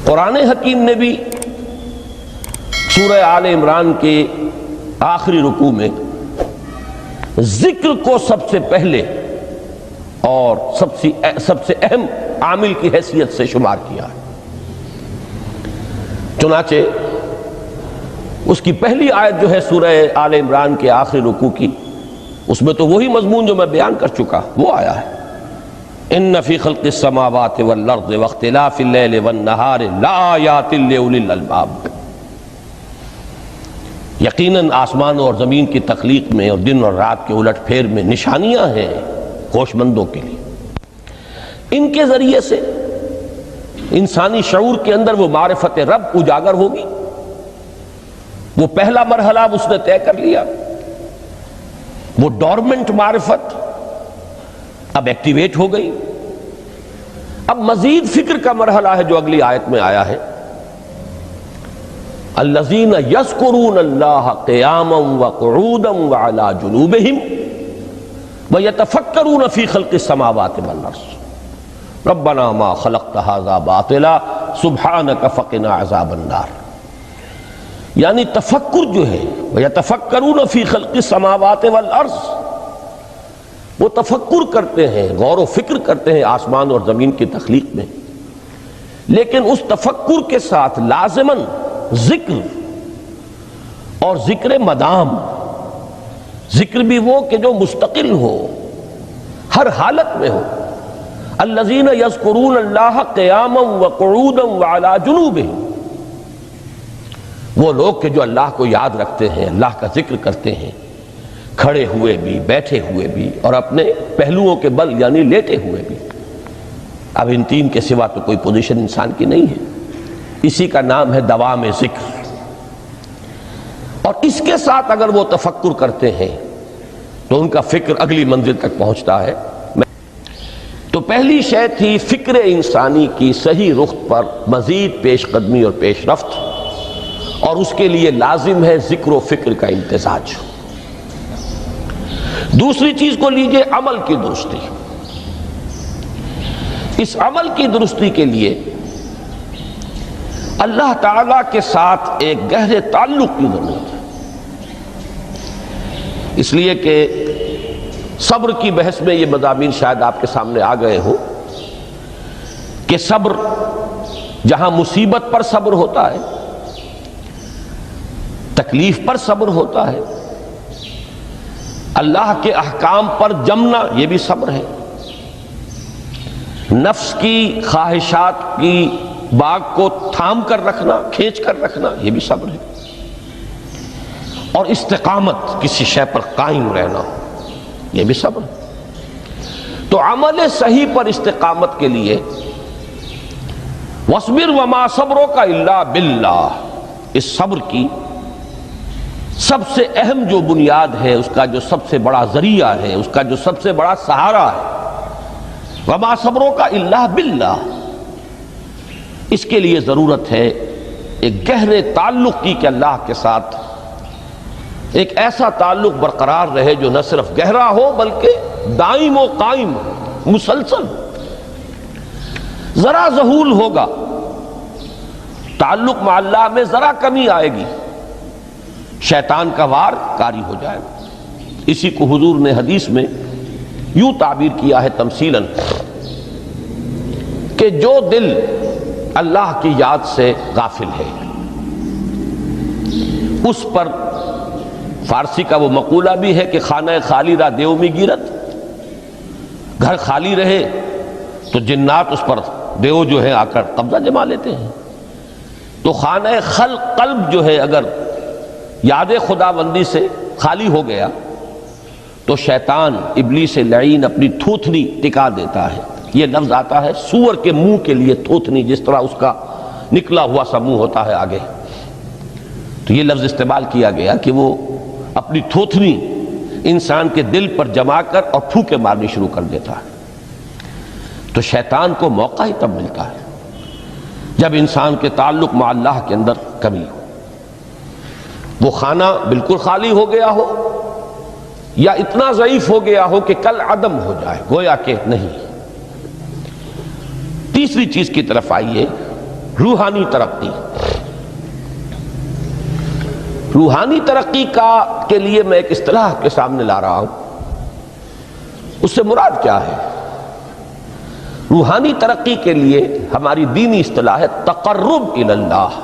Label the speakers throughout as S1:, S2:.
S1: قرآن حکیم نے بھی سورہ آل عمران کے آخری رکوع میں ذکر کو سب سے پہلے اور سب سے اہم عامل کی حیثیت سے شمار کیا ہے۔ چنانچہ اس کی پہلی آیت جو ہے سورہ آل عمران کے آخری رکوع کی، اس میں تو وہی مضمون جو میں بیان کر چکا وہ آیا ہے، ان فی خلق السماوات والارض واختلاف اللیل والنہار لآیات لأولی الالباب، یقیناً آسمان اور زمین کی تخلیق میں اور دن اور رات کے الٹ پھیر میں نشانیاں ہیں ہوش مندوں کے لیے۔ ان کے ذریعے سے انسانی شعور کے اندر وہ معرفت رب اجاگر ہوگی۔ وہ پہلا مرحلہ اس نے طے کر لیا، وہ ڈورمنٹ معرفت اب ایکٹیویٹ ہو گئی۔ اب مزید فکر کا مرحلہ ہے جو اگلی آیت میں آیا ہے، الذین یذکرون اللہ قیاما وقعودا وعلی جنوبہم ویتفکرون فی خلق السماوات والارض ربنا ما خلقت ھذا باطلا سبحانک فقنا عذاب النار۔ یعنی تفکر جو ہے ویتفکرون فی خلق السماوات والارض، وہ تفکر کرتے ہیں، غور و فکر کرتے ہیں آسمان اور زمین کی تخلیق میں، لیکن اس تفکر کے ساتھ لازماً ذکر اور ذکر مدام، ذکر بھی وہ کہ جو مستقل ہو، ہر حالت میں ہو۔ الذین یذکرون اللہ قیاما وقعودا وعلی جنوبہم، وہ لوگ کہ جو اللہ کو یاد رکھتے ہیں، اللہ کا ذکر کرتے ہیں، کھڑے ہوئے بھی، بیٹھے ہوئے بھی، اور اپنے پہلوؤں کے بل یعنی لیٹے ہوئے بھی۔ اب ان تین کے سوا تو کوئی پوزیشن انسان کی نہیں ہے، اسی کا نام ہے دوام ذکر۔ اور اس کے ساتھ اگر وہ تفکر کرتے ہیں تو ان کا فکر اگلی منزل تک پہنچتا ہے۔ تو پہلی شے تھی فکر انسانی کی صحیح رخ پر مزید پیش قدمی اور پیش رفت، اور اس کے لیے لازم ہے ذکر و فکر کا امتزاج۔ دوسری چیز کو لیجئے عمل کی درستی۔ اس عمل کی درستی کے لیے اللہ تعالیٰ کے ساتھ ایک گہرے تعلق کی ضرورت ہے، اس لیے کہ صبر کی بحث میں یہ مضامین شاید آپ کے سامنے آ گئے ہوں کہ صبر، جہاں مصیبت پر صبر ہوتا ہے، تکلیف پر صبر ہوتا ہے، اللہ کے احکام پر جمنا یہ بھی صبر ہے، نفس کی خواہشات کی باغ کو تھام کر رکھنا، کھینچ کر رکھنا یہ بھی صبر ہے، اور استقامت کسی شے پر قائم رہنا یہ بھی صبر ہے۔ تو عمل صحیح پر استقامت کے لیے وَاصْبِرْ وَمَا صَبْرُكَ إِلَّا بِاللَّهِ، اس صبر کی سب سے اہم جو بنیاد ہے، اس کا جو سب سے بڑا ذریعہ ہے، اس کا جو سب سے بڑا سہارا ہے، وَمَا صَبْرُكَ إِلَّا بِاللَّهِ، اس کے لیے ضرورت ہے ایک گہرے تعلق کی کہ اللہ کے ساتھ ایک ایسا تعلق برقرار رہے جو نہ صرف گہرا ہو بلکہ دائم و قائم ہو، مسلسل۔ ذرا ذہول ہوگا تعلق مع اللہ میں، ذرا کمی آئے گی، شیطان کا وار کاری ہو جائے گا۔ اسی کو حضور نے حدیث میں یوں تعبیر کیا ہے تمثیلاً کہ جو دل اللہ کی یاد سے غافل ہے، اس پر فارسی کا وہ مقولہ بھی ہے کہ خانہ خالی را دیو می گیرت، گھر خالی رہے تو جنات اس پر دیو جو ہے آ کر قبضہ جما لیتے ہیں۔ تو خانہ قلب جو ہے اگر یاد خداوندی سے خالی ہو گیا تو شیطان ابلیس لعین اپنی تھوتنی ٹکا دیتا ہے۔ یہ لفظ آتا ہے سور کے منہ کے لیے تھوتنی، جس طرح اس کا نکلا ہوا سا منہ ہوتا ہے آگے، تو یہ لفظ استعمال کیا گیا کہ وہ اپنی تھوتنی انسان کے دل پر جما کر اور پھونکے مارنی شروع کر دیتا ہے۔ تو شیطان کو موقع ہی تب ملتا ہے جب انسان کے تعلق مع اللہ کے اندر کمی ہو، وہ خانہ بالکل خالی ہو گیا ہو یا اتنا ضعیف ہو گیا ہو کہ کل عدم ہو جائے، گویا کہ نہیں۔ تیسری چیز کی طرف آئیے روحانی ترقی، روحانی ترقی کے لیے میں ایک اصطلاح کے سامنے لا رہا ہوں. اس سے مراد کیا ہے؟ روحانی ترقی کے لیے ہماری دینی اصطلاح ہے تقرب الی اللہ،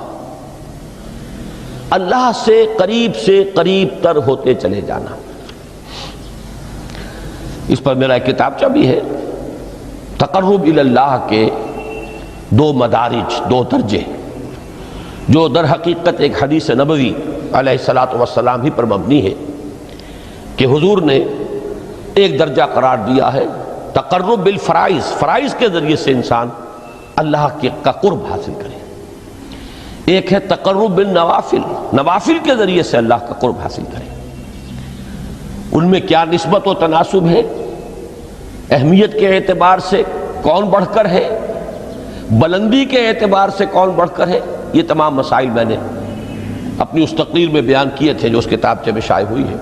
S1: اللہ سے قریب تر ہوتے چلے جانا. اس پر میرا ایک کتابچہ بھی ہے. تقرب الی اللہ کے دو مدارج، دو درجے، جو در حقیقت ایک حدیث نبوی علیہ الصلاۃ والسلام ہی پر مبنی ہے کہ حضور نے ایک درجہ قرار دیا ہے تقرب بالفرائض، فرائض کے ذریعے سے انسان اللہ کا قرب حاصل کرے. ایک ہے تقرب بالنوافل، نوافل کے ذریعے سے اللہ کا قرب حاصل کرے. ان میں کیا نسبت و تناسب ہے، اہمیت کے اعتبار سے کون بڑھ کر ہے، بلندی کے اعتبار سے کون بڑھ کر ہے، یہ تمام مسائل میں نے اپنی اس تقریر میں بیان کیے تھے جو اس کتابچے میں شائع ہوئی ہے.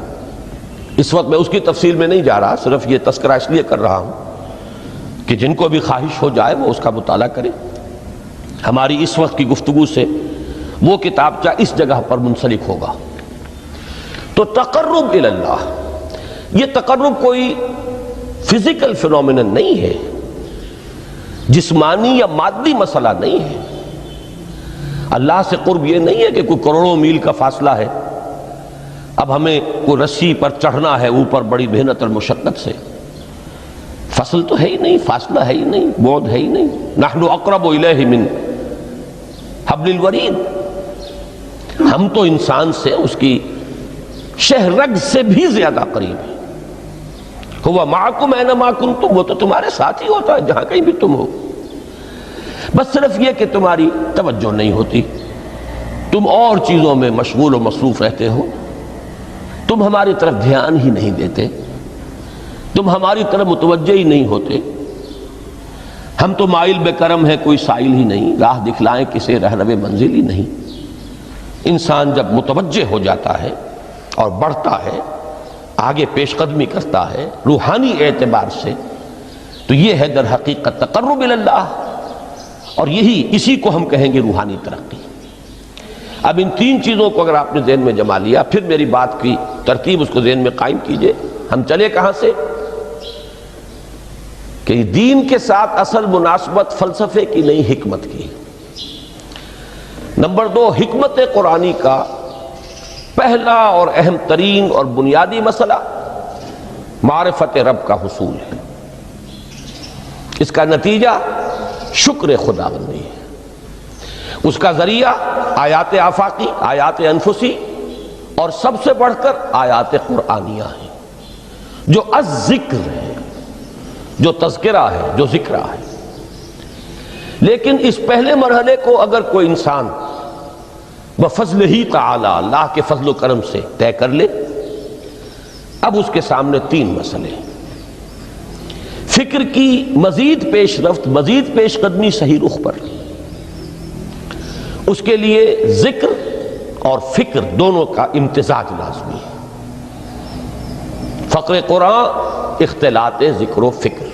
S1: اس وقت میں اس کی تفصیل میں نہیں جا رہا، صرف یہ تذکرہ اس لیے کر رہا ہوں کہ جن کو بھی خواہش ہو جائے وہ اس کا مطالعہ کرے. ہماری اس وقت کی گفتگو سے وہ کتابچہ اس جگہ پر منسلک ہوگا. تو تقرب الی اللہ، یہ تقرب کوئی فزیکل فینومینن نہیں ہے، جسمانی یا مادی مسئلہ نہیں ہے. اللہ سے قرب یہ نہیں ہے کہ کوئی کروڑوں میل کا فاصلہ ہے، اب ہمیں کوئی رسی پر چڑھنا ہے اوپر بڑی محنت اور مشقت سے. فصل تو ہے ہی نہیں، فاصلہ ہے ہی نہیں، بعد ہے ہی نہیں. نحن اقرب الیہ من حبل الورید، ہم تو انسان سے اس کی شہرگ سے بھی زیادہ قریب ہیں. ہوا معکم اینما کنتم، وہ تو تمہارے ساتھ ہی ہوتا ہے جہاں کہیں بھی تم ہو. بس صرف یہ کہ تمہاری توجہ نہیں ہوتی، تم اور چیزوں میں مشغول و مصروف رہتے ہو، تم ہماری طرف دھیان ہی نہیں دیتے، تم ہماری طرف متوجہ ہی نہیں ہوتے. ہم تو مائل بے کرم ہیں، کوئی سائل ہی نہیں، راہ دکھلائیں کسے رہنو منزل ہی نہیں. انسان جب متوجہ ہو جاتا ہے اور بڑھتا ہے، آگے پیش قدمی کرتا ہے روحانی اعتبار سے، تو یہ ہے در حقیقت تقرب الی اللہ، اور اسی کو ہم کہیں گے روحانی ترقی. اب ان تین چیزوں کو اگر آپ نے ذہن میں جما لیا، پھر میری بات کی ترتیب اس کو ذہن میں قائم کیجئے. ہم چلے کہاں سے؟ کہ دین کے ساتھ اصل مناسبت فلسفے کی نہیں، حکمت کی. نمبر 2، حکمت قرآنی کا پہلا اور اہم ترین اور بنیادی مسئلہ معرفت رب کا حصول ہے. اس کا نتیجہ شکر خداوندی ہے. اس کا ذریعہ آیات آفاقی، آیات انفسی، اور سب سے بڑھ کر آیات قرآنیہ ہیں جو الذکر ہے، جو تذکرہ ہے، جو ذکرہ ہے. لیکن اس پہلے مرحلے کو اگر کوئی انسان بفضل ہی تعالی، اللہ کے فضل و کرم سے طے کر لے، اب اس کے سامنے تین مسئلے. فکر کی مزید پیش رفت، مزید پیش قدمی صحیح رخ پر، اس کے لیے ذکر اور فکر دونوں کا امتزاج لازمی ہے. فقر قرآن اختلاط ذکر و فکر.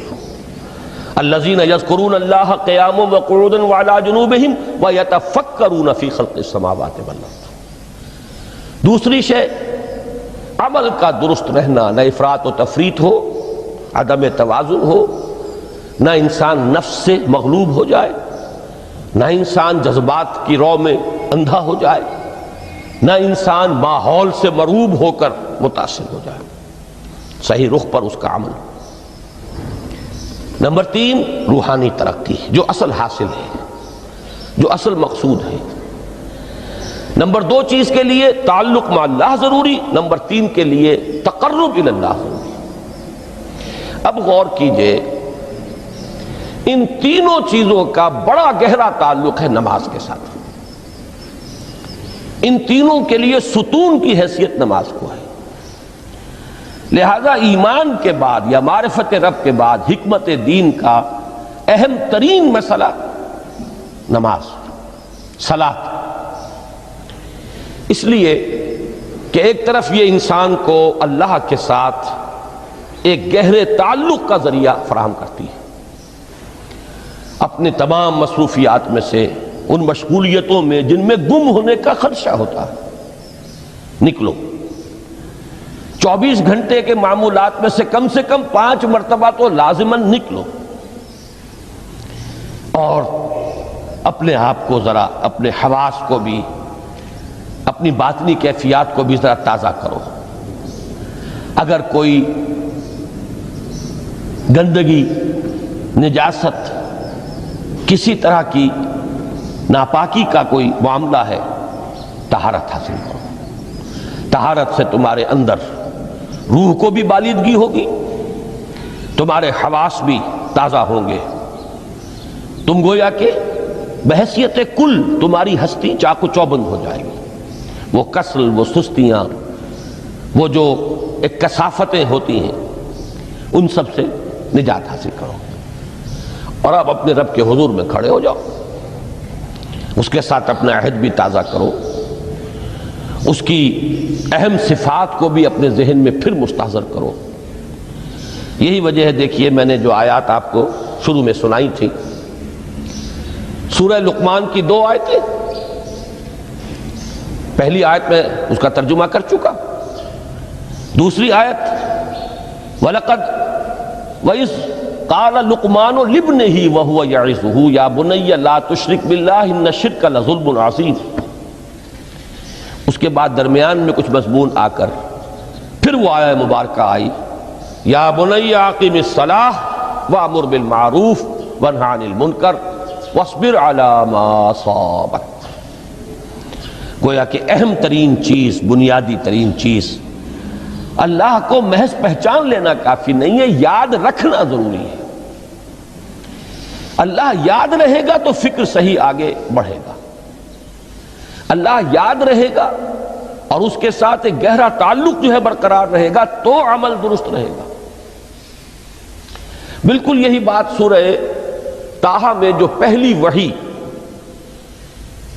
S1: الذین یذکرون اللہ قیاما وقعودا وعلی جنوبہم ویتفکرون فی خلق السماوات والارض. دوسری شے عمل کا درست رہنا، نہ افراط و تفریط ہو، عدم توازن ہو، نہ انسان نفس سے مغلوب ہو جائے، نہ انسان جذبات کی رو میں اندھا ہو جائے، نہ انسان ماحول سے مرعوب ہو کر متاثر ہو جائے. صحیح رخ پر اس کا عمل. نمبر 3، روحانی ترقی جو اصل حاصل ہے، جو اصل مقصود ہے. نمبر 2 چیز کے لیے تعلق مع اللہ ضروری، نمبر 3 کے لیے تقرب الی اللہ ضروری. اب غور کیجئے، ان تینوں چیزوں کا بڑا گہرا تعلق ہے نماز کے ساتھ. ان تینوں کے لیے ستون کی حیثیت نماز کو ہے. لہذا ایمان کے بعد یا معرفت رب کے بعد حکمت دین کا اہم ترین مسئلہ نماز، صلاۃ. اس لیے کہ ایک طرف یہ انسان کو اللہ کے ساتھ ایک گہرے تعلق کا ذریعہ فراہم کرتی ہے. اپنے تمام مصروفیات میں سے ان مشغولیتوں میں جن میں گم ہونے کا خدشہ ہوتا ہے، نکلو۔ 24 گھنٹے کے معمولات میں سے کم 5 مرتبہ تو لازماً نکلو، اور اپنے آپ کو ذرا، اپنے حواس کو بھی، اپنی باطنی کیفیات کو بھی ذرا تازہ کرو۔ اگر کوئی گندگی، نجاست، کسی طرح کی ناپاکی کا کوئی معاملہ ہے، طہارت حاصل کرو۔ طہارت سے تمہارے اندر روح کو بھی بالیدگی ہوگی، تمہارے حواس بھی تازہ ہوں گے، تم گویا کہ بحیثیت کل تمہاری ہستی چاق و چوبند ہو جائے گی۔ وہ کسل، وہ سستیاں، وہ جو ایک کثافتیں ہوتی ہیں، ان سب سے نجات حاصل کرو، اور اب اپنے رب کے حضور میں کھڑے ہو جاؤ، اس کے ساتھ اپنا عہد بھی تازہ کرو، اس کی اہم صفات کو بھی اپنے ذہن میں پھر مستحضر کرو۔ یہی وجہ ہے، دیکھیے میں نے جو آیات آپ کو شروع میں سنائی تھی، سورہ لقمان کی 2 آیتیں، پہلی آیت میں اس کا ترجمہ کر چکا، دوسری آیت وَلَقَدْ وَإِذْ قَالَ لُقْمَانُ لِابْنِهِ وَهُوَ يَعِظُهُ يَا بُنَيَّ لَا تُشْرِكْ بِاللَّهِ إِنَّ الشِّرْكَ لَظُلْمٌ عَظِيمٌ۔ اس کے بعد درمیان میں کچھ مضمون آ کر پھر وہ آیہ مبارکہ آئی، یا بنی اقم الصلاۃ وامر بالمعروف وانہ عن المنکر واصبر علی ما اصابک۔ گویا کہ اہم ترین چیز، بنیادی ترین چیز، اللہ کو محض پہچان لینا کافی نہیں ہے، یاد رکھنا ضروری ہے۔ اللہ یاد رہے گا تو فکر صحیح آگے بڑھے گا، اللہ یاد رہے گا اور اس کے ساتھ ایک گہرا تعلق جو ہے برقرار رہے گا تو عمل درست رہے گا۔ بالکل یہی بات سورہ طٰہٰ میں جو پہلی وحی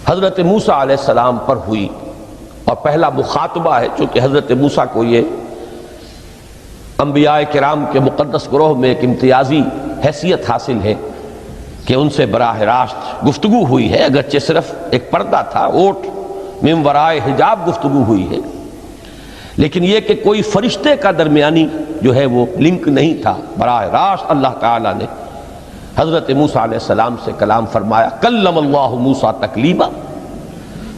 S1: حضرت موسیٰ علیہ السلام پر ہوئی، اور پہلا مخاطبہ ہے، چونکہ حضرت موسیٰ کو یہ انبیاء کرام کے مقدس گروہ میں ایک امتیازی حیثیت حاصل ہے کہ ان سے براہ راست گفتگو ہوئی ہے، اگرچہ صرف ایک پردہ تھا، اوٹ من ورائے حجاب گفتگو ہوئی ہے، لیکن یہ کہ کوئی فرشتے کا درمیانی جو ہے وہ لنک نہیں تھا، براہ راست اللہ تعالیٰ نے حضرت موسیٰ علیہ السلام سے کلام فرمایا۔ کلم اللہ موسیٰ تکلیما،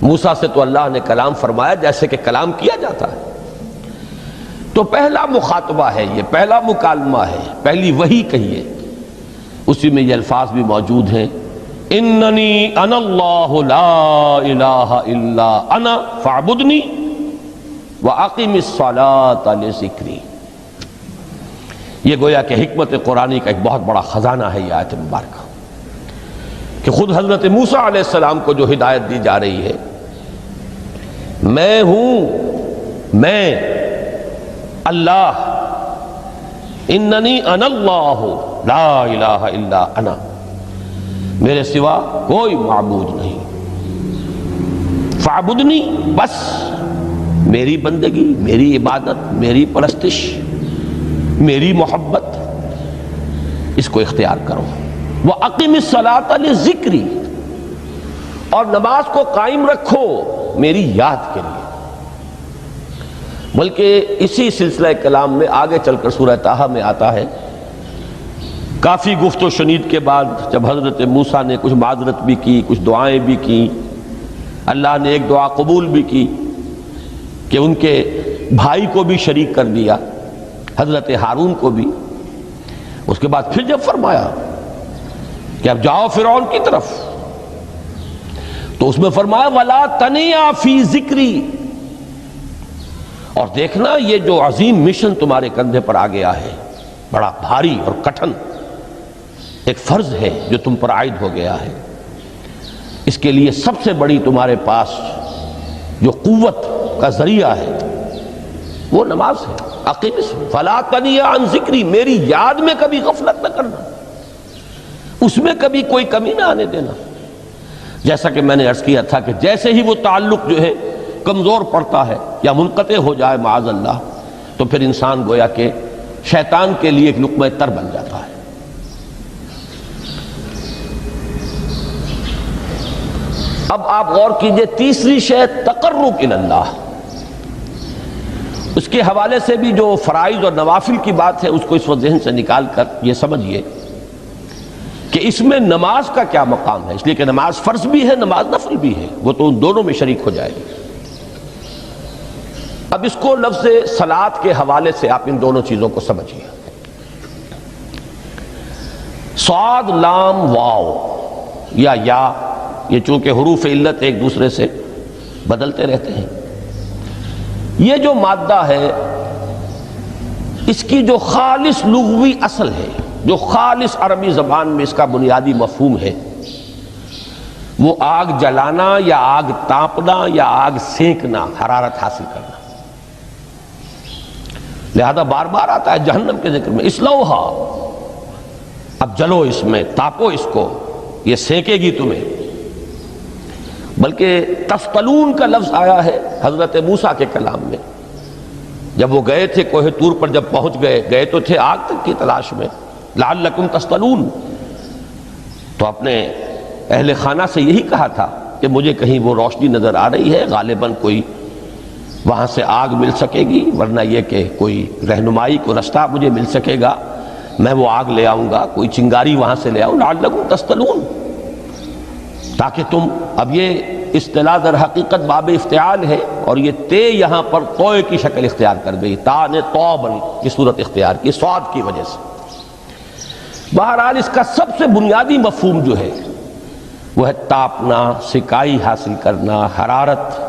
S1: موسیٰ سے تو اللہ نے کلام فرمایا جیسے کہ کلام کیا جاتا ہے۔ تو پہلا مخاطبہ ہے، یہ پہلا مکالمہ ہے، پہلی وحی کہیے، اسی میں یہ الفاظ بھی موجود ہیں، اننی انا اللہ لا الہ الا انا فاعبدنی واقم الصلاۃ لذکری۔ یہ گویا کہ حکمت قرآنی کا ایک بہت بڑا خزانہ ہے یہ آیت مبارکہ، کہ خود حضرت موسیٰ علیہ السلام کو جو ہدایت دی جا رہی ہے، میں ہوں، میں اللہ، اننی انا اللہ لا الہ الا انا، میرے سوا کوئی معبود نہیں، فاعبدنی، بس میری بندگی، میری عبادت، میری پرستش، میری محبت، اس کو اختیار کرو۔ وَأَقِمِ الصَّلَاةَ لِذِكْرِي، اور نماز کو قائم رکھو میری یاد کے لیے۔ بلکہ اسی سلسلہ کلام میں آگے چل کر سورہ طٰہٰ میں آتا ہے، کافی گفت و شنید کے بعد جب حضرت موسیٰ نے کچھ معذرت بھی کی، کچھ دعائیں بھی کی، اللہ نے ایک دعا قبول بھی کی کہ ان کے بھائی کو بھی شریک کر دیا، حضرت ہارون کو بھی۔ اس کے بعد پھر جب فرمایا کہ اب جاؤ فرعون کی طرف، تو اس میں فرمایا وَلَا تَنِيَا فِي ذِكْرِي، اور دیکھنا یہ جو عظیم مشن تمہارے کندھے پر آ گیا ہے، بڑا بھاری اور کٹھن ایک فرض ہے جو تم پر عائد ہو گیا ہے، اس کے لیے سب سے بڑی تمہارے پاس جو قوت کا ذریعہ ہے وہ نماز ہے۔ اقیم فلا تنیا عن ذکری، میری یاد میں کبھی غفلت نہ کرنا، اس میں کبھی کوئی کمی نہ آنے دینا۔ جیسا کہ میں نے عرض کیا تھا کہ جیسے ہی وہ تعلق جو ہے کمزور پڑتا ہے یا منقطع ہو جائے معاذ اللہ، تو پھر انسان گویا کہ شیطان کے لیے ایک لقمہ تر بن جاتا ہے۔ اب آپ غور کیجئے، تیسری شے تقرب الی اللہ، اس کے حوالے سے بھی جو فرائض اور نوافل کی بات ہے اس کو اس وقت ذہن سے نکال کر یہ سمجھیے کہ اس میں نماز کا کیا مقام ہے، اس لیے کہ نماز فرض بھی ہے، نماز نفل بھی ہے، وہ تو ان دونوں میں شریک ہو جائے گی۔ اب اس کو لفظ صلاۃ کے حوالے سے آپ ان دونوں چیزوں کو سمجھیے۔ صاد لام واو یا یہ چونکہ حروف علت ایک دوسرے سے بدلتے رہتے ہیں، یہ جو مادہ ہے اس کی جو خالص لغوی اصل ہے، جو خالص عربی زبان میں اس کا بنیادی مفہوم ہے، وہ آگ جلانا یا آگ تاپنا یا آگ سینکنا، حرارت حاصل کرنا۔ لہذا بار بار آتا ہے جہنم کے ذکر میں، اسلوہا، اب جلو اس میں، تاپو اس کو، یہ سینکے گی تمہیں۔ بلکہ تفتلون کا لفظ آیا ہے حضرت موسیٰ کے کلام میں، جب وہ گئے تھے کوہ طور پر، جب پہنچ گئے تو تھے آگ تک کی تلاش میں، لعلکم تفتلون، تو اپنے اہل خانہ سے یہی کہا تھا کہ مجھے کہیں وہ روشنی نظر آ رہی ہے، غالباً کوئی وہاں سے آگ مل سکے گی، ورنہ یہ کہ کوئی رہنمائی کو رستہ مجھے مل سکے گا، میں وہ آگ لے آؤں گا، کوئی چنگاری وہاں سے لے آؤں، لعلکم تفتلون، تاکہ تم، اب یہ اصطلاح در حقیقت باب افتعال ہے، اور یہ تے یہاں پر توئے کی شکل اختیار کر گئی، تا نے توبن کی صورت اختیار کی صاد کی وجہ سے۔ بہرحال اس کا سب سے بنیادی مفہوم جو ہے وہ ہے تاپنا، سکائی حاصل کرنا، حرارت۔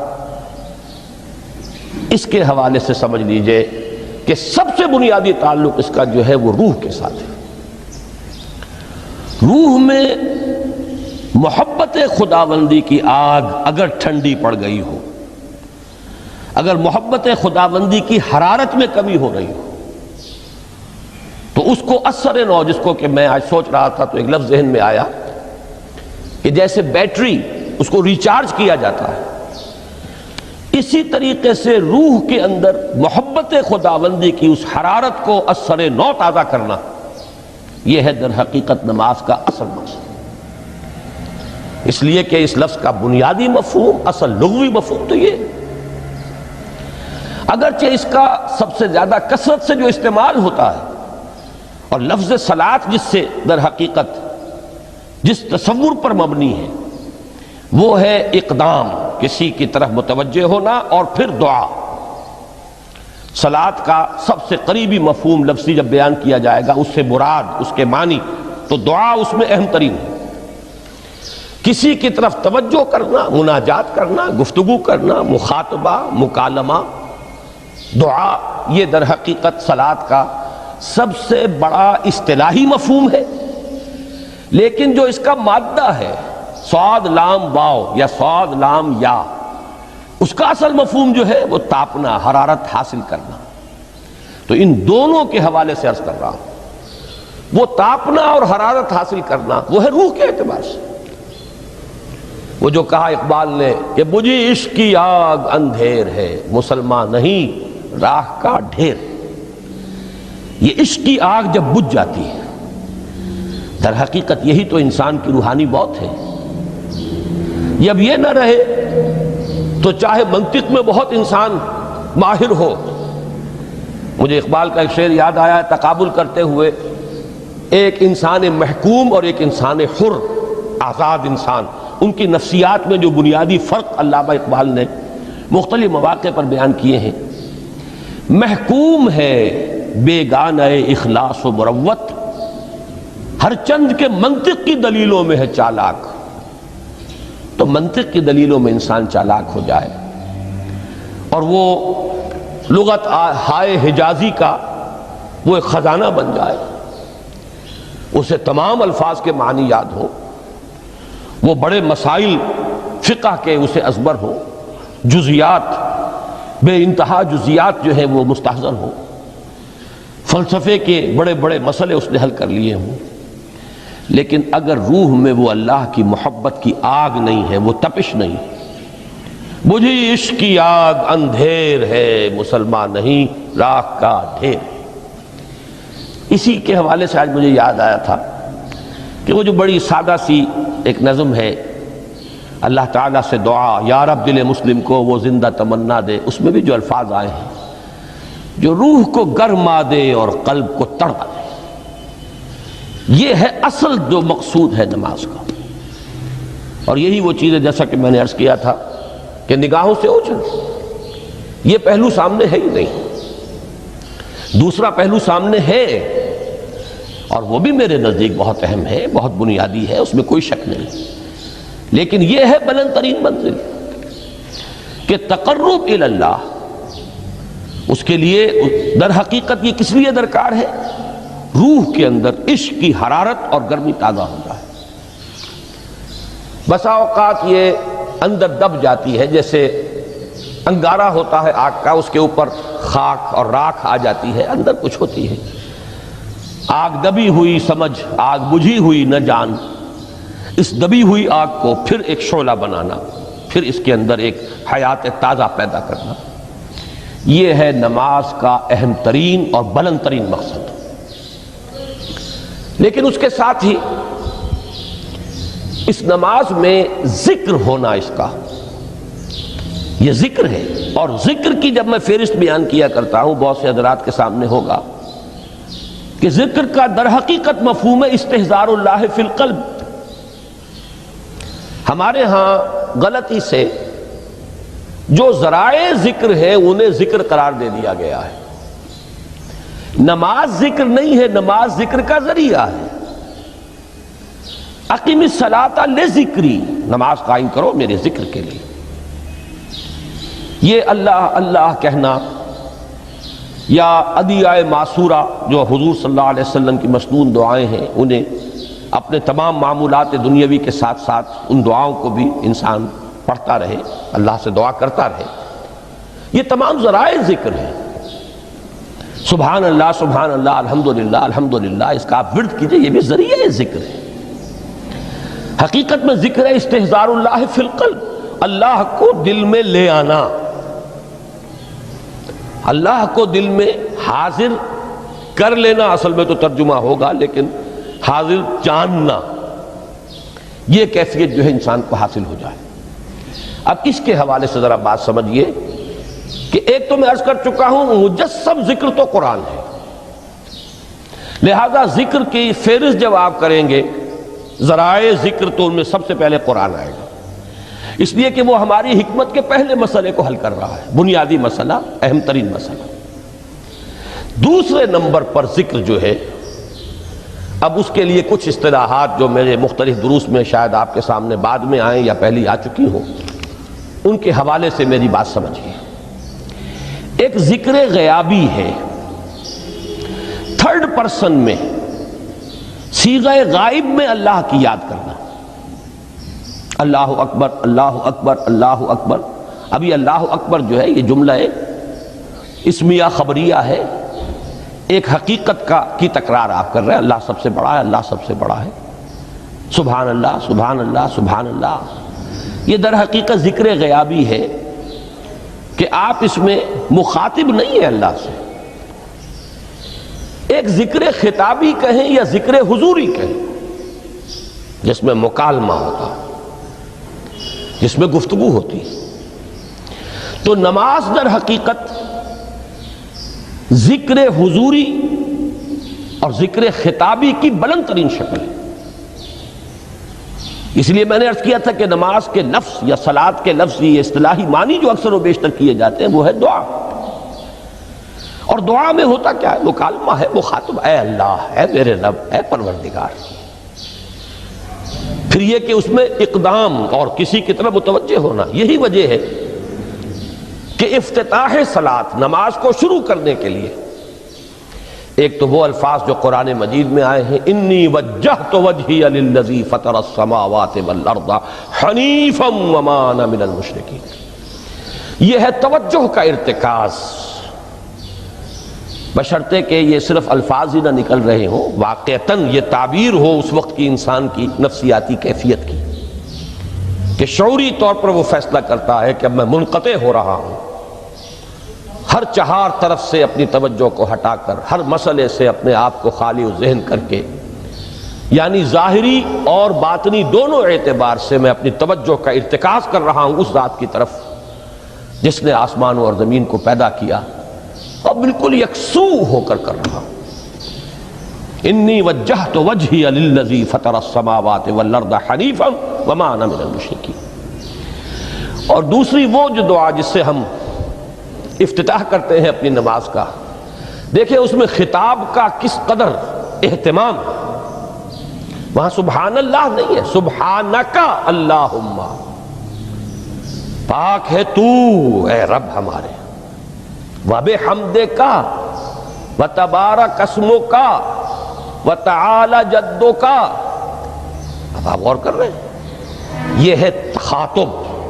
S1: اس کے حوالے سے سمجھ لیجئے کہ سب سے بنیادی تعلق اس کا جو ہے وہ روح کے ساتھ ہے۔ روح میں محبت خداوندی کی آگ اگر ٹھنڈی پڑ گئی ہو، اگر محبت خداوندی کی حرارت میں کمی ہو رہی ہو، تو اس کو اثر نو، جس کو کہ میں آج سوچ رہا تھا تو ایک لفظ ذہن میں آیا کہ جیسے بیٹری اس کو ریچارج کیا جاتا ہے، اسی طریقے سے روح کے اندر محبت خداوندی کی اس حرارت کو اثر نو تازہ کرنا، یہ ہے در حقیقت نماز کا اصل مقصد۔ اس لیے کہ اس لفظ کا بنیادی مفہوم، اصل لغوی مفہوم تو یہ، اگرچہ اس کا سب سے زیادہ کثرت سے جو استعمال ہوتا ہے، اور لفظ صلاۃ جس سے در حقیقت جس تصور پر مبنی ہے وہ ہے اقدام، کسی کی طرف متوجہ ہونا اور پھر دعا۔ صلاۃ کا سب سے قریبی مفہوم لفظی جب بیان کیا جائے گا، اس سے مراد، اس کے معنی، تو دعا اس میں اہم ترین ہے۔ کسی کی طرف توجہ کرنا، مناجات کرنا، گفتگو کرنا، مخاطبہ، مکالمہ، دعا، یہ در حقیقت صلاۃ کا سب سے بڑا اصطلاحی مفہوم ہے۔ لیکن جو اس کا مادہ ہے، صاد لام واو یا صاد لام یا، اس کا اصل مفہوم جو ہے وہ تاپنا، حرارت حاصل کرنا۔ تو ان دونوں کے حوالے سے عرض کر رہا ہوں، وہ تاپنا اور حرارت حاصل کرنا وہ ہے روح کے اعتبار سے۔ وہ جو کہا اقبال نے کہ مجھے عشق کی آگ اندھیر ہے، مسلمان نہیں راہ کا ڈھیر۔ یہ عشق کی آگ جب بجھ جاتی ہے، در حقیقت یہی تو انسان کی روحانی موت ہے۔ جب یہ نہ رہے تو چاہے منطق میں بہت انسان ماہر ہو، مجھے اقبال کا ایک شعر یاد آیا ہے تقابل کرتے ہوئے، ایک انسان محکوم اور ایک انسان حر، آزاد انسان، ان کی نفسیات میں جو بنیادی فرق علامہ اقبال نے مختلف مواقع پر بیان کیے ہیں۔ محکوم ہے بیگانہ اخلاص و مروت، ہر چند کے منطق کی دلیلوں میں ہے چالاک۔ تو منطق کی دلیلوں میں انسان چالاک ہو جائے اور وہ لغت ہائے حجازی کا وہ ایک خزانہ بن جائے، اسے تمام الفاظ کے معنی یاد ہوں، وہ بڑے مسائل فقہ کے اسے ازبر ہوں، جزیات، بے انتہا جزیات جو ہیں وہ مستحضر ہوں، فلسفے کے بڑے بڑے مسئلے اس نے حل کر لیے ہوں، لیکن اگر روح میں وہ اللہ کی محبت کی آگ نہیں ہے، وہ تپش نہیں، مجھے عشق کی آگ اندھیر ہے، مسلمان نہیں راہ کا ڈھیر۔ اسی کے حوالے سے آج مجھے یاد آیا تھا کہ وہ جو بڑی سادہ سی ایک نظم ہے، اللہ تعالیٰ سے دعا یا رب دل مسلم کو وہ زندہ تمنا دے، اس میں بھی جو الفاظ آئے ہیں جو روح کو گرما دے اور قلب کو تڑپا دے، یہ ہے اصل جو مقصود ہے نماز کا۔ اور یہی وہ چیز ہے جیسا کہ میں نے عرض کیا تھا کہ نگاہوں سے اوجھل، یہ پہلو سامنے ہے ہی نہیں، دوسرا پہلو سامنے ہے اور وہ بھی میرے نزدیک بہت اہم ہے، بہت بنیادی ہے، اس میں کوئی شک نہیں، لیکن یہ ہے بلند ترین منزل کہ تقرب الی اللہ، اس کے لیے در حقیقت یہ کس لیے درکار ہے؟ روح کے اندر عشق کی حرارت اور گرمی تازہ ہو جائے۔ بسا اوقات یہ اندر دب جاتی ہے، جیسے انگارہ ہوتا ہے آگ کا، اس کے اوپر خاک اور راکھ آ جاتی ہے، اندر کچھ ہوتی ہے، آگ دبی ہوئی سمجھ، آگ بجھی ہوئی نہ جان، اس دبی ہوئی آگ کو پھر ایک شعلہ بنانا، پھر اس کے اندر ایک حیات تازہ پیدا کرنا، یہ ہے نماز کا اہم ترین اور بلند ترین مقصد۔ لیکن اس کے ساتھ ہی اس نماز میں ذکر ہونا، اس کا یہ ذکر ہے، اور ذکر کی جب میں فہرست بیان کیا کرتا ہوں بہت سے حضرات کے سامنے ہوگا کہ ذکر کا در حقیقت مفہوم ہے استحضار اللہ فی القلب۔ ہمارے ہاں غلطی سے جو ذرائع ذکر ہے انہیں ذکر قرار دے دیا گیا ہے۔ نماز ذکر نہیں ہے، نماز ذکر کا ذریعہ ہے۔ اقیم الصلاۃ لذکری، نماز قائم کرو میرے ذکر کے لیے۔ یہ اللہ اللہ کہنا یا ادعیہ معصورہ جو حضور صلی اللہ علیہ وسلم کی مسنون دعائیں ہیں، انہیں اپنے تمام معمولات دنیاوی کے ساتھ ساتھ ان دعاؤں کو بھی انسان پڑھتا رہے، اللہ سے دعا کرتا رہے، یہ تمام ذرائع ذکر ہیں۔ سبحان اللہ الحمدللہ الحمدللہ، اس کا آپ ورد کیجئے، یہ بھی ذریعہ ذکر ہے۔ حقیقت میں ذکر ہے استحضار اللہ فی القلب، اللہ کو دل میں لے آنا، اللہ کو دل میں حاضر کر لینا، اصل میں تو ترجمہ ہوگا، لیکن حاضر جاننا، یہ کیفیت جو ہے انسان کو حاصل ہو جائے۔ اب اس کے حوالے سے ذرا بات سمجھیے کہ ایک تو میں عرض کر چکا ہوں مجسم ذکر تو قرآن ہے، لہذا ذکر کی فہرست جب آپ کریں گے ذرائع ذکر تو ان میں سب سے پہلے قرآن آئے گا، اس لیے کہ وہ ہماری حکمت کے پہلے مسئلے کو حل کر رہا ہے، بنیادی مسئلہ، اہم ترین مسئلہ۔ دوسرے نمبر پر ذکر جو ہے، اب اس کے لیے کچھ اصطلاحات جو میرے مختلف دروس میں شاید آپ کے سامنے بعد میں آئیں یا پہلی آ چکی ہوں، ان کے حوالے سے میری بات سمجھیے۔ ایک ذکر غیابی ہے، تھرڈ پرسن میں، صیغہ غائب میں اللہ کی یاد کرنا، اللہ اکبر اللہ اکبر اللہ اکبر۔ ابھی اللہ اکبر جو ہے یہ جملہ اسمیہ خبریہ ہے، ایک حقیقت کی تکرار آپ کر رہے ہیں، اللہ سب سے بڑا ہے، اللہ سب سے بڑا ہے، سبحان اللہ سبحان اللہ سبحان اللہ۔ یہ در حقیقت ذکر غیابی ہے کہ آپ اس میں مخاطب نہیں ہیں اللہ سے، ایک ذکر خطابی کہیں یا ذکر حضوری کہیں، جس میں مکالمہ ہوتا ہے، جس میں گفتگو ہوتی ہے۔ تو نماز در حقیقت ذکر حضوری اور ذکر خطابی کی بلند ترین شکل ہے۔ اس لیے میں نے عرض کیا تھا کہ نماز کے لفظ یا صلاۃ کے لفظ، یہ اصطلاحی معنی جو اکثر و بیشتر کیے جاتے ہیں وہ ہے دعا، اور دعا میں ہوتا کیا ہے؟ مکالمہ ہے، مخاطب، اے اللہ، اے میرے رب، اے پروردگار۔ پھر یہ کہ اس میں اقدام اور کسی کی طرف متوجہ ہونا، یہی وجہ ہے کہ افتتاح صلاۃ، نماز کو شروع کرنے کے لیے ایک تو وہ الفاظ جو قرآن مجید میں آئے ہیں، انی وجہت وجہی للذی فطر السماوات والارض حنیفا وما انا من المشرکین، یہ ہے توجہ کا ارتکاز، بشرطے کہ یہ صرف الفاظ ہی نہ نکل رہے ہوں، واقعتاً یہ تعبیر ہو اس وقت کی انسان کی نفسیاتی کیفیت کی، کہ شعوری طور پر وہ فیصلہ کرتا ہے کہ اب میں منقطع ہو رہا ہوں، ہر چہار طرف سے اپنی توجہ کو ہٹا کر، ہر مسئلے سے اپنے آپ کو خالی و ذہن کر کے یعنی ظاہری اور باطنی دونوں اعتبار سے میں اپنی توجہ کا ارتکاز کر رہا ہوں اس ذات کی طرف جس نے آسمانوں اور زمین کو پیدا کیا، اور بالکل یکسو ہو کر رہا ہوں۔ انی وجہت وجہی للذی فطر السماوات والارض حنیفا وما انا من المشرکین۔ اور دوسری وہ جو دعا جس سے ہم افتتاح کرتے ہیں اپنی نماز کا، دیکھیں اس میں خطاب کا کس قدر اہتمام، وہاں سبحان اللہ نہیں ہے، سبحانک اللہم، پاک ہے تو اے رب ہمارے، وبحمدک وتبارک اسمک وتعالی جدک۔ اب آپ غور کر رہے ہیں، یہ ہے تخاطب،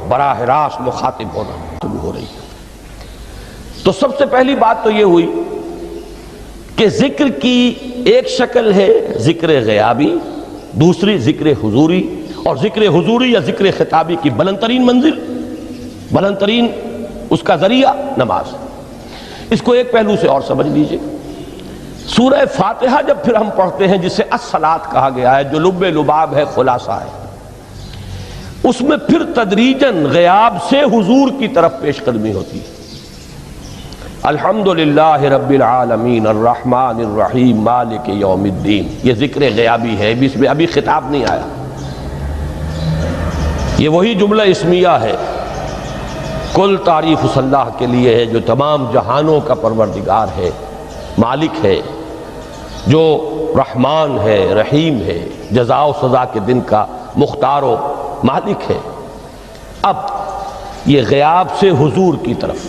S1: براہ راست مخاطب ہونا شروع ہو رہی ہے۔ تو سب سے پہلی بات تو یہ ہوئی کہ ذکر کی ایک شکل ہے ذکر غیابی، دوسری ذکر حضوری، اور ذکر حضوری یا ذکر خطابی کی بلند ترین منزل، بلند ترین اس کا ذریعہ نماز۔ اس کو ایک پہلو سے اور سمجھ لیجئے، سورہ فاتحہ جب پھر ہم پڑھتے ہیں جسے الصلاۃ کہا گیا ہے، جو لب لباب ہے، خلاصہ ہے، اس میں پھر تدریجاً غیاب سے حضور کی طرف پیش قدمی ہوتی ہے۔ الحمدللہ رب العالمین الرحمن الرحیم مالک یوم الدین، یہ ذکر غیابی ہے، اس میں ابھی خطاب نہیں آیا، یہ وہی جملہ اسمیہ ہے۔ کل تعریف اس اللہ کے لیے ہے جو تمام جہانوں کا پروردگار ہے، مالک ہے، جو رحمان ہے، رحیم ہے، جزا و سزا کے دن کا مختار و مالک ہے۔ اب یہ غیاب سے حضور کی طرف،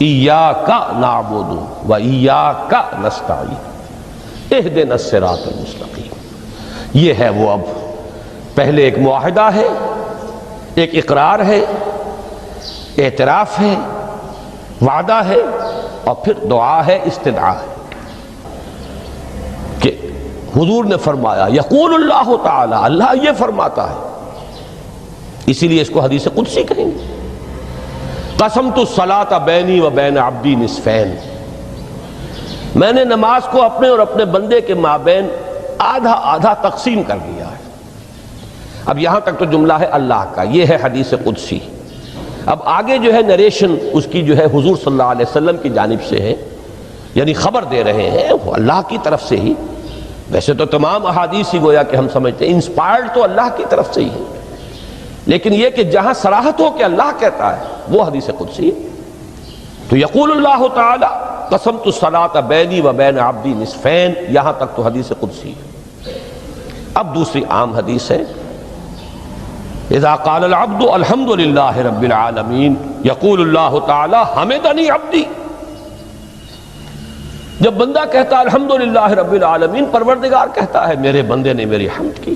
S1: ایاک نعبد و ایاک نستعین اہدنا الصراط المستقیم، یہ ہے وہ۔ اب پہلے ایک معاہدہ ہے، ایک اقرار ہے، اعتراف ہے، وعدہ ہے، اور پھر دعا ہے، استدعا ہے کہ حضور نے فرمایا، یقول اللہ تعالی، اللہ یہ فرماتا ہے، اسی لیے اس کو حدیث قدسی کہیں گے، قسمت الصلاۃ بینی و بین عبدی نصفین، میں نے نماز کو اپنے اور اپنے بندے کے مابین آدھا آدھا تقسیم کر دیا ہے۔ اب یہاں تک تو جملہ ہے اللہ کا، یہ ہے حدیث قدسی۔ اب آگے جو ہے نریشن اس کی جو ہے حضور صلی اللہ علیہ وسلم کی جانب سے ہے، یعنی خبر دے رہے ہیں وہ اللہ کی طرف سے ہی۔ ویسے تو تمام احادیث ہی گویا کہ ہم سمجھتے ہیں انسپائرڈ تو اللہ کی طرف سے ہی ہے، لیکن یہ کہ جہاں صراحت ہو کہ اللہ کہتا ہے وہ حدیث قدسی ہے۔ تو یقول اللہ تعالی قسمت الصلاۃ بینی و بین عبدی نصفین، یہاں تک تو حدیث قدسی ہے۔ اب دوسری عام حدیث ہے، اذا قال العبد الحمد للہ رب العالمین یقول اللہ تعالی حمدنی عبدی، جب بندہ کہتا ہے الحمدللہ رب العالمین، پروردگار کہتا ہے میرے بندے نے میری حمد کی۔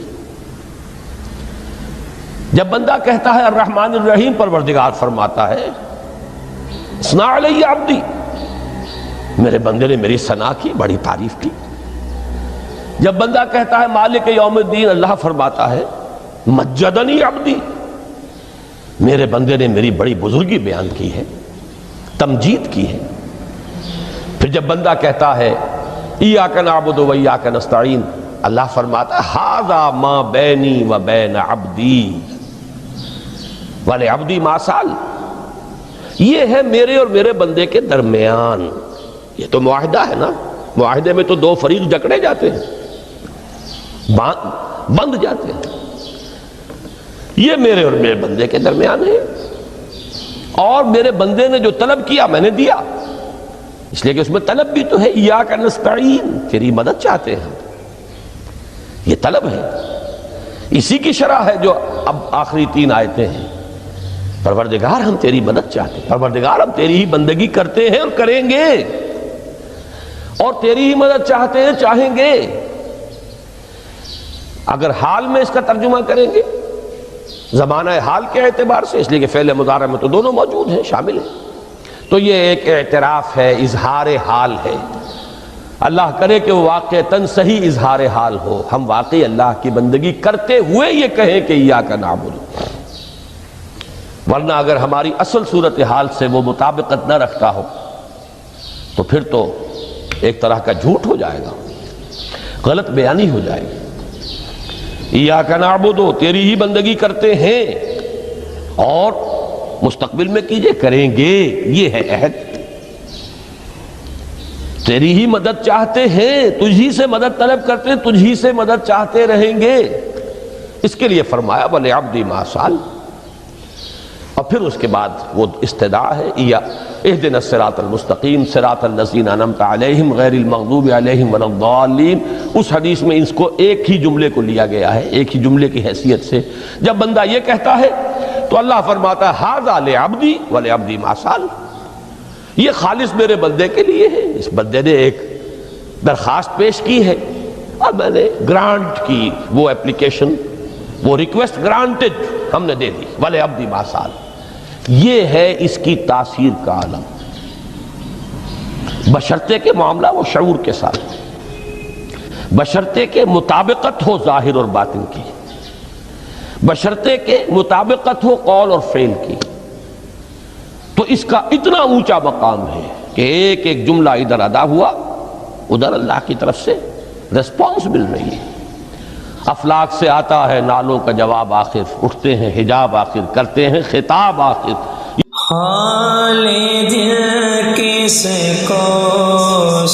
S1: جب بندہ کہتا ہے الرحمن الرحیم، پروردگار فرماتا ہے ثنا علی عبدی، میرے بندے نے میری ثنا کی، بڑی تعریف کی۔ جب بندہ کہتا ہے مالک یوم الدین، اللہ فرماتا ہے مجدنی عبدی، میرے بندے نے میری بڑی بزرگی بیان کی ہے، تمجید کی ہے۔ پھر جب بندہ کہتا ہے ایاک نعبد و ایاک نستعین، اللہ فرماتا ہے ھذا ما بینی و بین عبدی ولعبدی ما سأل، یہ ہے میرے اور میرے بندے کے درمیان۔ یہ تو معاہدہ ہے نا، معاہدے میں تو دو فریق جکڑے جاتے ہیں، بند جاتے ہیں، یہ میرے اور میرے بندے کے درمیان ہے، اور میرے بندے نے جو طلب کیا میں نے دیا، اس لیے کہ اس میں طلب بھی تو ہے، ایاک نستعین، تیری مدد چاہتے ہیں، یہ طلب ہے۔ اسی کی شرح ہے جو اب آخری تین آیتیں ہیں، پروردگار ہم تیری مدد چاہتے ہیں، پروردگار ہم تیری ہی بندگی کرتے ہیں اور کریں گے، اور تیری ہی مدد چاہتے ہیں، چاہیں گے۔ اگر حال میں اس کا ترجمہ کریں گے، زمانہ حال کے اعتبار سے، اس لیے کہ فعل مضارع میں تو دونوں موجود ہیں، شامل ہیں، تو یہ ایک اعتراف ہے، اظہار حال ہے۔ اللہ کرے کہ وہ واقعتاً صحیح اظہار حال ہو، ہم واقعی اللہ کی بندگی کرتے ہوئے یہ کہیں کہ ایاک نعبد، ورنہ اگر ہماری اصل صورتحال سے وہ مطابقت نہ رکھتا ہو تو پھر تو ایک طرح کا جھوٹ ہو جائے گا، غلط بیانی ہو جائے گی۔ ایاک نعبد، تیری ہی بندگی کرتے ہیں، اور مستقبل میں کیجئے، کریں گے، یہ ہے عہد، تیری ہی مدد چاہتے ہیں، تجھی سے مدد طلب کرتے ہیں، تجھی سے مدد چاہتے رہیں گے، اس کے لیے فرمایا وَلِعَبْدِ مَا سَأَلَ۔ اور پھر اس کے بعد وہ استدعا ہے اهدنا الصراط المستقیم صراط الذین انعمت علیہم غیر المغضوب علیہم ولا الضالین۔ اس حدیث میں اس کو ایک ہی جملے کو لیا گیا ہے، ایک ہی جملے کی حیثیت سے۔ جب بندہ یہ کہتا ہے تو اللہ فرماتا ہے ھذا لعبدی ولعبدی ما سأل، یہ خالص میرے بندے کے لیے ہے، اس بندے نے ایک درخواست پیش کی ہے اور میں نے گرانٹ کی، وہ اپلیکیشن، وہ ریکویسٹ گرانٹڈ ہم نے دے دی، ولعبدی ما سأل۔ یہ ہے اس کی تاثیر کا عالم، بشرطے کے معاملہ وہ شعور کے ساتھ، بشرطے کے مطابقت ہو ظاہر اور باطن کی، بشرطے کے مطابقت ہو قول اور فعل کی، تو اس کا اتنا اونچا مقام ہے کہ ایک ایک جملہ ادھر ادا ہوا، ادھر اللہ کی طرف سے ریسپانس مل رہی ہے۔ افلاک سے آتا ہے نالوں کا جواب آخر، اٹھتے ہیں حجاب آخر، کرتے ہیں خطاب آخر۔
S2: حال دل کس کو